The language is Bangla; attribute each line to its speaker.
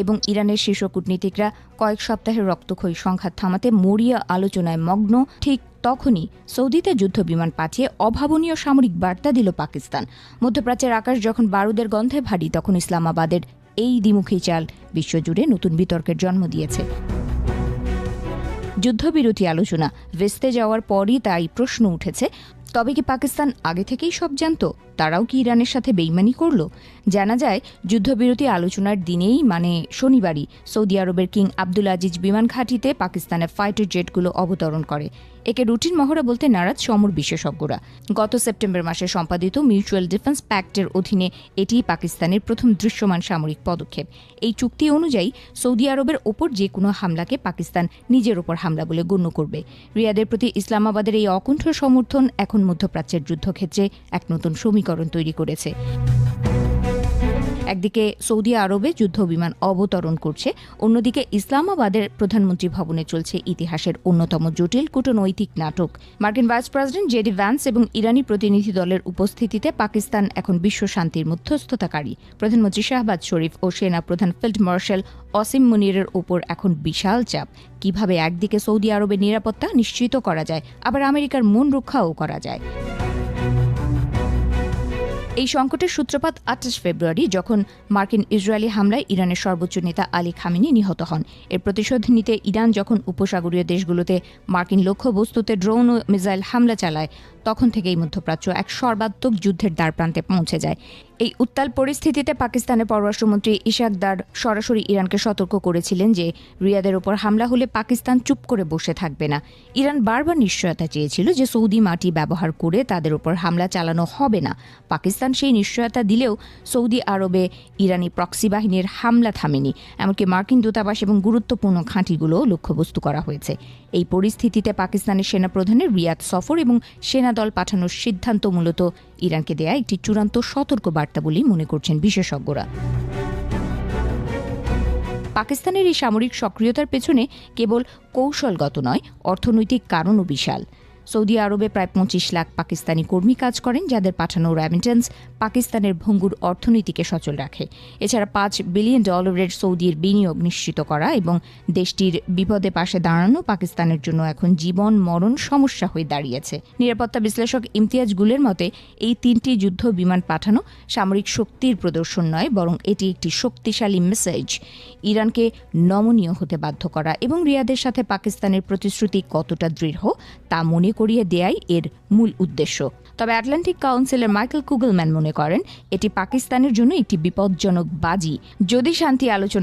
Speaker 1: এবং ইরানের শীর্ষ কূটনীতিকরা কয়েক সপ্তাহের রক্তক্ষয়ী সংঘাত থামাতে মরিয়া আলোচনায় মগ্ন। ঠিক তখনই সৌদিতে যুদ্ধ বিমান পাঠিয়ে অভাবনীয় সামরিক বার্তা দিল পাকিস্তান। মধ্যপ্রাচ্যের আকাশ যখন বারুদের গন্ধে ভারী, তখন ইসলামাবাদের এই দ্বিমুখী চাল বিশ্বজুড়ে নতুন বিতর্কের জন্ম দিয়েছে। যুদ্ধবিরতি আলোচনা ভেস্তে যাওয়ার পরই তাই প্রশ্ন উঠেছে, তবে কি পাকিস্তান আগে থেকেই সব জানত? তারাও কি ইরানের সাথে বেইমানি করল? জানা যায়, যুদ্ধবিরতি আলোচনার দিনেই মানে শনিবারই সৌদি আরবের কিং আব্দুল আজিজ বিমান ঘাঁটিতে পাকিস্তানের ফাইটার জেটগুলো অবতরণ করে। একে রুটিন মহড়া বলতে নারাজ সমর বিশেষজ্ঞরা। গত সেপ্টেম্বর মাসে সম্পাদিত মিউচুয়াল ডিফেন্স প্যাক্টের অধীনে এটি পাকিস্তানের প্রথম দৃশ্যমান সামরিক পদক্ষেপ। এই চুক্তি অনুযায়ী সৌদি আরবের ওপর যে কোনো হামলাকে পাকিস্তান নিজের ওপর হামলা বলে গণ্য করবে। রিয়াদের প্রতি ইসলামাবাদের এই অকুণ্ঠ সমর্থন এখন মধ্যপ্রাচ্যের যুদ্ধক্ষেত্রে এক নতুন সমীকরণ তৈরি করেছে। একদিকে সৌদি আরবে যুদ্ধ বিমান অবতরণ করছে, অন্যদিকে ইসলামাবাদের প্রধানমন্ত্রী ভবনে চলছে ইতিহাসের অন্যতম জটিল কূটনৈতিক নাটক। মার্কিন ভাইস প্রেসিডেন্ট জেডি ভ্যান্স এবং ইরানি প্রতিনিধি দলের উপস্থিতিতে পাকিস্তান এখন বিশ্ব শান্তির মধ্যস্থতাকারী। প্রধানমন্ত্রী শাহবাজ শরীফ ও সেনা প্রধান ফিল্ড মার্শাল অসিম মুনিরের ওপর এখন বিশাল চাপ। কিভাবে একদিকে সৌদি আরবের নিরাপত্তা নিশ্চিত করা যায়, আবার আমেরিকার মন রক্ষাও করা যায়। এই সংকটের সূত্রপাত 28 ফেব্রুয়ারি, যখন মার্কিন ইসরায়েলি হামলায় ইরানের সর্বোচ্চ নেতা আলী খামেনি নিহত হন। এর প্রতিশোধ নিতে ইরান যখন উপসাগরীয় দেশগুলোতে মার্কিন লক্ষ্যবস্তুতে ড্রোন ও মিসাইল হামলা চালায়, তখন থেকেই মধ্যপ্রাচ্য এক সর্বাত্মক যুদ্ধের দ্বারপ্রান্তে পৌঁছে যায়। এই উত্তাল পরিস্থিতিতে পাকিস্তানের পররাষ্ট্রমন্ত্রী ইশাক দার সরাসরি ইরানকে সতর্ক করেছিলেন যে রিয়াদের ওপর হামলা হলে পাকিস্তান চুপ করে বসে থাকবে না। ইরান বারবার নিশ্চয়তা চেয়েছিল যে সৌদি মাটি ব্যবহার করে তাদের ওপর হামলা চালানো হবে না। পাকিস্তান সেই নিশ্চয়তা দিলেও সৌদি আরবে ইরানি প্রক্সি বাহিনীর হামলা থামেনি। এমনকি মার্কিন দূতাবাস এবং গুরুত্বপূর্ণ ঘাঁটিগুলো লক্ষ্যবস্তু করা হয়েছে। এই পরিস্থিতিতে পাকিস্তানের সেনাপ্রধানের রিয়াদ সফর এবং সেনাদল পাঠানোর সিদ্ধান্ত মূলত ইরানকে দেয়া একটি চূড়ান্ত সতর্ক বার্তা বলেই মনে করছেন বিশেষজ্ঞরা। পাকিস্তানের এই সামরিক সক্রিয়তার পেছনে কেবল কৌশলগত নয়, অর্থনৈতিক কারণও বিশাল। সৌদি আরবে প্রায় 25 লাখ পাকিস্তানি কর্মী কাজ করেন, যাদের পাঠানো রেমিটেন্স পাকিস্তানের ভঙ্গুর অর্থনীতিকে সচল রাখে। এছাড়া $5 বিলিয়ন সৌদির বিনিয়োগ নিশ্চিত করা এবং দেশটির বিপদে পাশে দাঁড়ানো পাকিস্তানের জন্য এখন জীবন মরণ সমস্যা হয়ে দাঁড়িয়েছে। নিরাপত্তা বিশ্লেষক ইমতিয়াজ গুলের মতে, এই 3টি যুদ্ধ বিমান পাঠানো সামরিক শক্তির প্রদর্শন নয়, বরং এটি একটি শক্তিশালী মেসেজ, ইরানকে নমনীয় হতে বাধ্য করা এবং রিয়াদের সাথে পাকিস্তানের প্রতিশ্রুতি কতটা দৃঢ় তা মনে করিয়ে দেয়াই এর মূল উদ্দেশ্য। তবে আটলান্টিক কাউন্সিলের মাইকেল কুগলম্যান মনে করেন, এটি পাকিস্তানের জন্য একটি বিপজ্জনক বাজি। যদি শান্তি আলোচনা